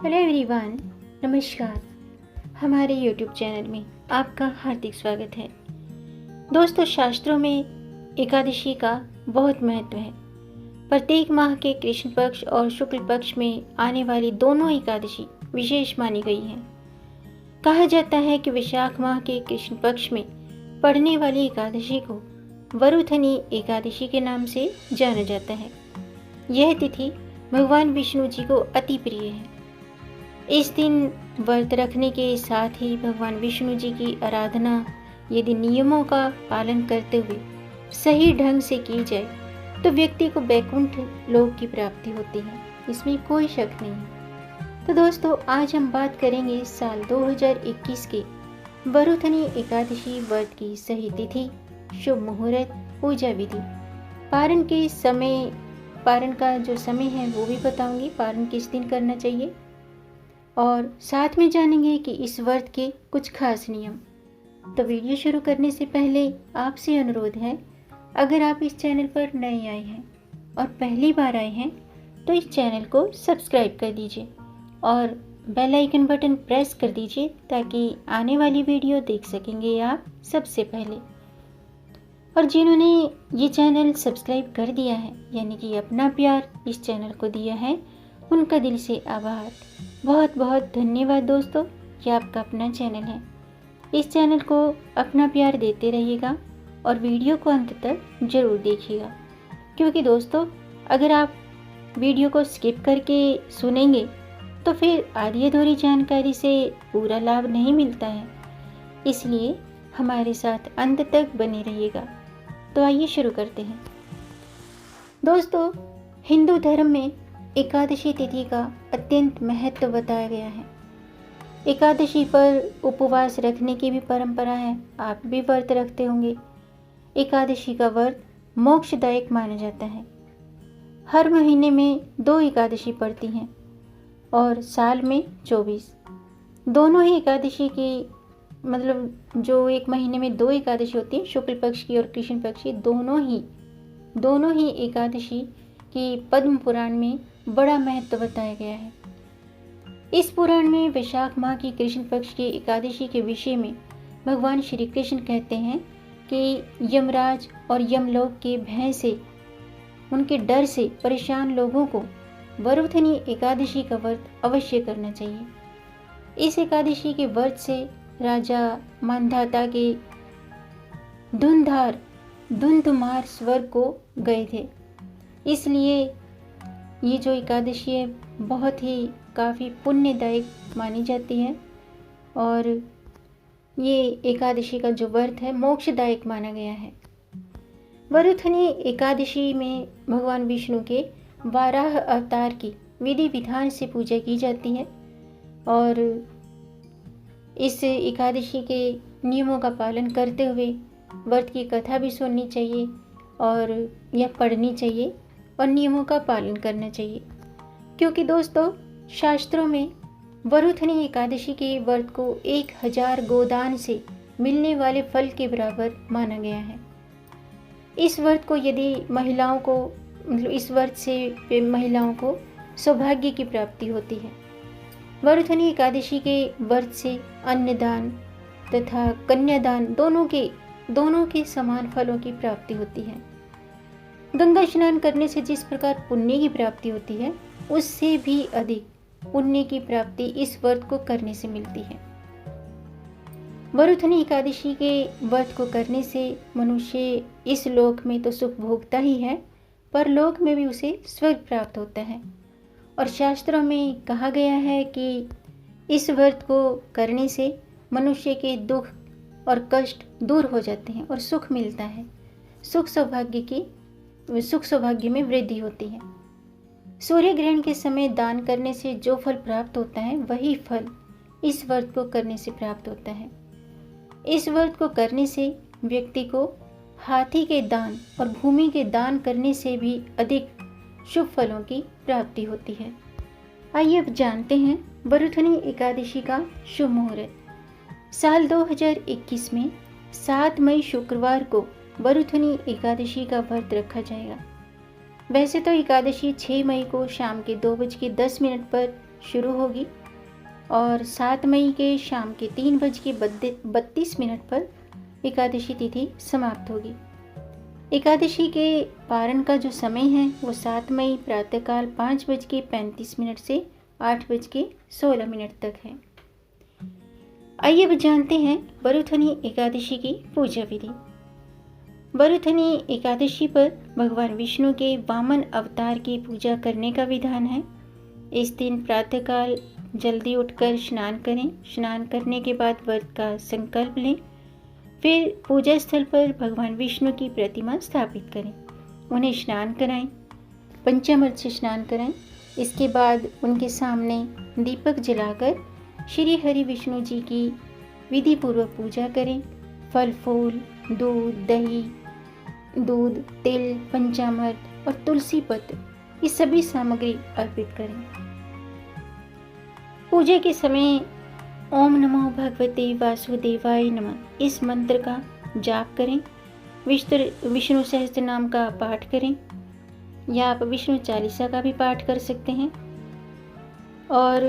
Hello everyone, नमस्कार। हमारे YouTube channel में आपका हार्दिक स्वागत है। दोस्तों, शास्त्रों में एकादशी का बहुत महत्व है। प्रत्येक माह के कृष्ण पक्ष और शुक्ल पक्ष में आने वाली दोनों एकादशी विशेष मानी गई हैं। कहा जाता है कि वैशाख माह के कृष्ण पक्ष में पड़ने वाली एकादशी को वरुथनी एकादशी के नाम से जाना जाता है। यह तिथि भगवान विष्णु जी को अति प्रिय है। इस दिन व्रत रखने के साथ ही भगवान विष्णु जी की आराधना यदि नियमों का पालन करते हुए सही ढंग से की जाए तो व्यक्ति को वैकुंठ लोक की प्राप्ति होती है, इसमें कोई शक नहीं है। तो दोस्तों, आज हम बात करेंगे साल 2021 के वरुथनी एकादशी व्रत की सही तिथि, शुभ मुहूर्त, पूजा विधि, पारण का जो समय है वो भी बताऊंगी, पारण किस दिन करना चाहिए, और साथ में जानेंगे कि इस व्रत के कुछ खास नियम। तो वीडियो शुरू करने से पहले आपसे अनुरोध है, अगर आप इस चैनल पर नए आए हैं और पहली बार आए हैं तो इस चैनल को सब्सक्राइब कर दीजिए और बेल आइकन बटन प्रेस कर दीजिए ताकि आने वाली वीडियो देख सकेंगे आप सबसे पहले। और जिन्होंने ये चैनल सब्सक्राइब कर दिया है, यानी कि अपना प्यार इस चैनल को दिया है, उनका दिल से आभार। बहुत बहुत धन्यवाद दोस्तों, ये आपका अपना चैनल है। इस चैनल को अपना प्यार देते रहिएगा और वीडियो को अंत तक ज़रूर देखिएगा, क्योंकि दोस्तों अगर आप वीडियो को स्किप करके सुनेंगे तो फिर आधी अधूरी जानकारी से पूरा लाभ नहीं मिलता है। इसलिए हमारे साथ अंत तक बने रहिएगा। तो आइए शुरू करते हैं। दोस्तों, हिंदू धर्म में एकादशी तिथि का अत्यंत महत्व बताया गया है। एकादशी पर उपवास रखने की भी परंपरा है, आप भी व्रत रखते होंगे। एकादशी का व्रत मोक्षदायक माना जाता है। हर महीने में 2 एकादशी पड़ती हैं और साल में 24। दोनों ही एकादशी की जो एक महीने में 2 एकादशी होती है, शुक्ल पक्ष की और कृष्ण पक्ष की, दोनों ही एकादशी की पद्म पुराण में बड़ा महत्व बताया गया है। इस पुराण में वैशाख माह की कृष्ण पक्ष की एकादशी के विषय में भगवान श्री कृष्ण कहते हैं कि यमराज और यमलोक के भय से, उनके डर से परेशान लोगों को वरुथनी एकादशी का व्रत अवश्य करना चाहिए। इस एकादशी के व्रत से राजा मांधाता के धुंधुमार स्वर्ग को गए थे। इसलिए ये जो एकादशी है बहुत ही काफ़ी पुण्यदायक मानी जाती है और ये एकादशी का जो व्रत है मोक्षदायक माना गया है। वरुथनी एकादशी में भगवान विष्णु के वाराह अवतार की विधि विधान से पूजा की जाती है और इस एकादशी के नियमों का पालन करते हुए व्रत की कथा भी सुननी चाहिए और यह पढ़नी चाहिए और नियमों का पालन करना चाहिए, क्योंकि दोस्तों शास्त्रों में वरुथनी एकादशी के व्रत को 1000 गोदान से मिलने वाले फल के बराबर माना गया है। इस व्रत से महिलाओं को सौभाग्य की प्राप्ति होती है। वरुथनी एकादशी के व्रत से अन्नदान तथा कन्यादान दोनों के समान फलों की प्राप्ति होती है। गंगा स्नान करने से जिस प्रकार पुण्य की प्राप्ति होती है, उससे भी अधिक पुण्य की प्राप्ति इस व्रत को करने से मिलती है। वरुथनी एकादशी के व्रत को करने से मनुष्य इस लोक में तो सुख भोगता ही है, पर लोक में भी उसे स्वर्ग प्राप्त होता है। और शास्त्रों में कहा गया है कि इस व्रत को करने से मनुष्य के दुख और कष्ट दूर हो जाते हैं और सुख मिलता है। सुख सौभाग्य में वृद्धि होती है। सूर्य ग्रहण के समय दान करने से जो फल प्राप्त होता है, वही फल इस व्रत को करने से प्राप्त होता है। इस व्रत को करने से व्यक्ति को हाथी के दान और भूमि के दान करने से भी अधिक शुभ फलों की प्राप्ति होती है। आइए अब जानते हैं वरुथनी एकादशी का शुभ मुहूर्त। साल 2021 में 7 मई शुक्रवार को वरुथनी एकादशी का व्रत रखा जाएगा। वैसे तो एकादशी 6 मई को शाम के 2:10 पर शुरू होगी और 7 मई के शाम के 3:32 पर एकादशी तिथि समाप्त होगी। एकादशी के पारण का जो समय है वो 7 मई प्रातःकाल 5:35 से 8:16 तक है। आइए अब जानते हैं बरुथनी एकादशी की पूजा विधि। बरुथनी एकादशी पर भगवान विष्णु के वामन अवतार की पूजा करने का विधान है। इस दिन प्रातःकाल जल्दी उठकर स्नान करें। स्नान करने के बाद व्रत का संकल्प लें। फिर पूजा स्थल पर भगवान विष्णु की प्रतिमा स्थापित करें, उन्हें स्नान कराएं, पंचामृत से स्नान कराएं। इसके बाद उनके सामने दीपक जलाकर श्री हरि विष्णु जी की विधि पूर्वक पूजा करें। फल फूल, दूध, दही, दूध, तिल, पंचामृत और तुलसी पत्र ये सभी सामग्री अर्पित करें। पूजा के समय ओम नमो भगवते वासुदेवाय नमः इस मंत्र का जाप करें। विष्णु सहस्त्र नाम का पाठ करें या आप विष्णु चालीसा का भी पाठ कर सकते हैं। और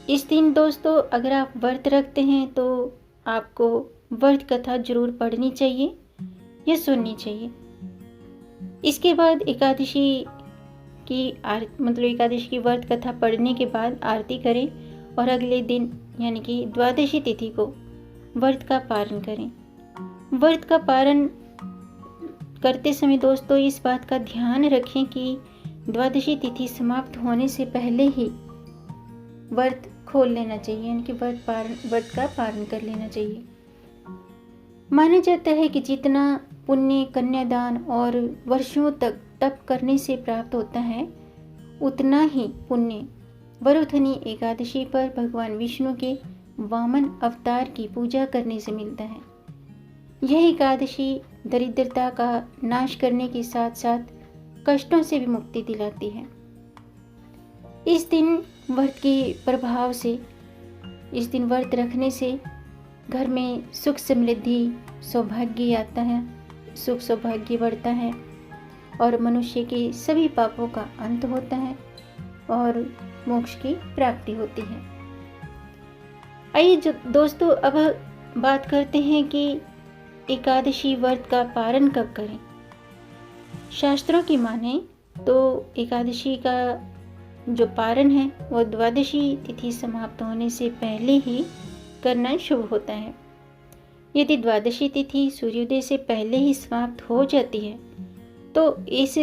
इस दिन दोस्तों अगर आप व्रत रखते हैं तो आपको व्रत कथा जरूर पढ़नी चाहिए या सुननी चाहिए। इसके बाद एकादशी की व्रत कथा पढ़ने के बाद आरती करें और अगले दिन यानी कि द्वादशी तिथि को व्रत का पारण करें। व्रत का पारण करते समय दोस्तों इस बात का ध्यान रखें कि द्वादशी तिथि समाप्त होने से पहले ही व्रत खोल लेना चाहिए, यानी कि व्रत का पारण कर लेना चाहिए। माना जाता है कि जितना पुण्य कन्यादान और वर्षों तक तप करने से प्राप्त होता है उतना ही पुण्य बरुथनी एकादशी पर भगवान विष्णु के वामन अवतार की पूजा करने से मिलता है। यह एकादशी दरिद्रता का नाश करने के साथ साथ कष्टों से भी मुक्ति दिलाती है। इस दिन व्रत रखने से घर में सुख समृद्धि सौभाग्य आता है, सुख सौभाग्य बढ़ता है और मनुष्य के सभी पापों का अंत होता है और मोक्ष की प्राप्ति होती है। आइए दोस्तों अब बात करते हैं कि एकादशी व्रत का पारण कब करें। शास्त्रों की माने तो एकादशी का जो पारण है वो द्वादशी तिथि समाप्त होने से पहले ही करना शुभ होता है। यदि द्वादशी तिथि सूर्योदय से पहले ही समाप्त हो जाती है तो इस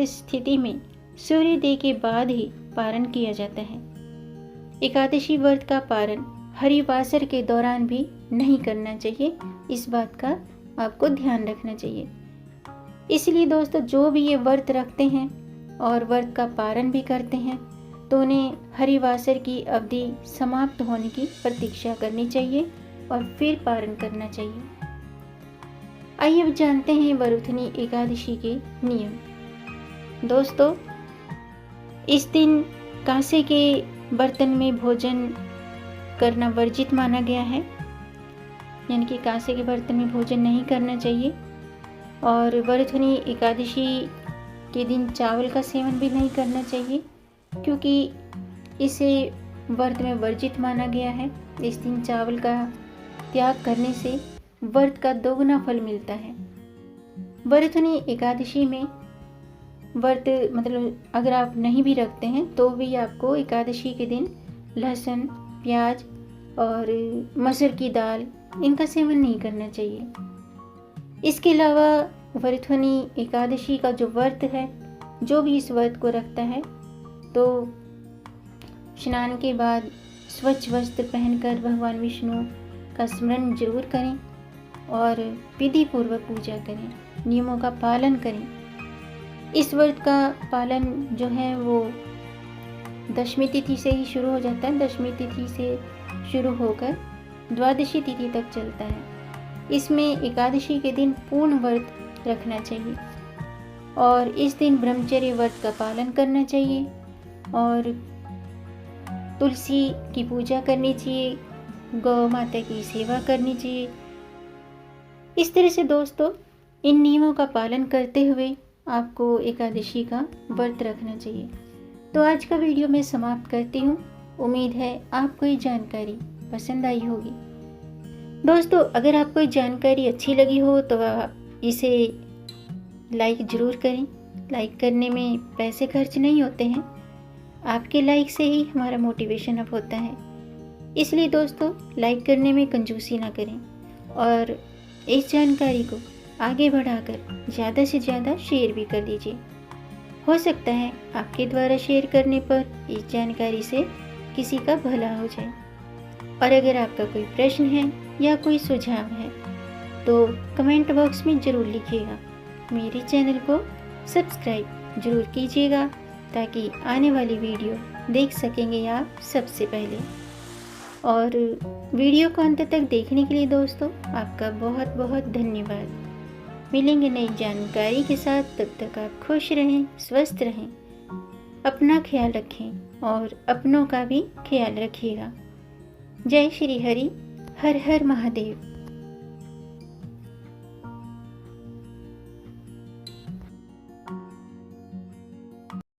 स्थिति में सूर्योदय के बाद ही पारण किया जाता है। एकादशी व्रत का पारण हरिवासर के दौरान भी नहीं करना चाहिए, इस बात का आपको ध्यान रखना चाहिए। इसलिए दोस्तों जो भी ये व्रत रखते हैं और व्रत का पारण भी करते हैं तो उन्हें हरिवासर की अवधि समाप्त होने की प्रतीक्षा करनी चाहिए और फिर पारण करना चाहिए। आइए अब जानते हैं बरुथनी एकादशी के नियम। दोस्तों इस दिन कांसे के बर्तन में भोजन करना वर्जित माना गया है, यानी कि कांसे के बर्तन में भोजन नहीं करना चाहिए। और बरुथनी एकादशी के दिन चावल का सेवन भी नहीं करना चाहिए क्योंकि इसे व्रत में वर्जित माना गया है। इस दिन चावल का त्याग करने से व्रत का दोगुना फल मिलता है। बरुथनी एकादशी में व्रत अगर आप नहीं भी रखते हैं तो भी आपको एकादशी के दिन लहसुन, प्याज और मसूर की दाल इनका सेवन नहीं करना चाहिए। इसके अलावा बरुथनी एकादशी का जो व्रत है, जो भी इस व्रत को रखता है तो स्नान के बाद स्वच्छ वस्त्र पहनकर भगवान विष्णु का स्मरण जरूर करें और विधि पूर्वक पूजा करें, नियमों का पालन करें। इस व्रत का पालन जो है वो दशमी तिथि से ही शुरू हो जाता है। दशमी तिथि से शुरू होकर द्वादशी तिथि तक चलता है। इसमें एकादशी के दिन पूर्ण व्रत रखना चाहिए और इस दिन ब्रह्मचर्य व्रत का पालन करना चाहिए और तुलसी की पूजा करनी चाहिए, गौ माता की सेवा करनी चाहिए। इस तरह से दोस्तों इन नियमों का पालन करते हुए आपको एकादशी का व्रत रखना चाहिए। तो आज का वीडियो मैं समाप्त करती हूँ। उम्मीद है आपको ये जानकारी पसंद आई होगी। दोस्तों, अगर आपको ये जानकारी अच्छी लगी हो तो आप इसे लाइक ज़रूर करें। लाइक करने में पैसे खर्च नहीं होते हैं, आपके लाइक से ही हमारा मोटिवेशन अप होता है। इसलिए दोस्तों, लाइक करने में कंजूसी ना करें और इस जानकारी को आगे बढ़ाकर ज़्यादा से ज़्यादा शेयर भी कर दीजिए। हो सकता है आपके द्वारा शेयर करने पर इस जानकारी से किसी का भला हो जाए। और अगर आपका कोई प्रश्न है या कोई सुझाव है तो कमेंट बॉक्स में ज़रूर लिखिएगा। मेरे चैनल को सब्सक्राइब ज़रूर कीजिएगा ताकि आने वाली वीडियो देख सकेंगे आप सबसे पहले। और वीडियो को अंत तक देखने के लिए दोस्तों आपका बहुत बहुत धन्यवाद। मिलेंगे नई जानकारी के साथ, तब तक आप खुश रहें, स्वस्थ रहें, अपना ख्याल रखें और अपनों का भी ख्याल रखिएगा। जय श्री हरि, हर हर महादेव।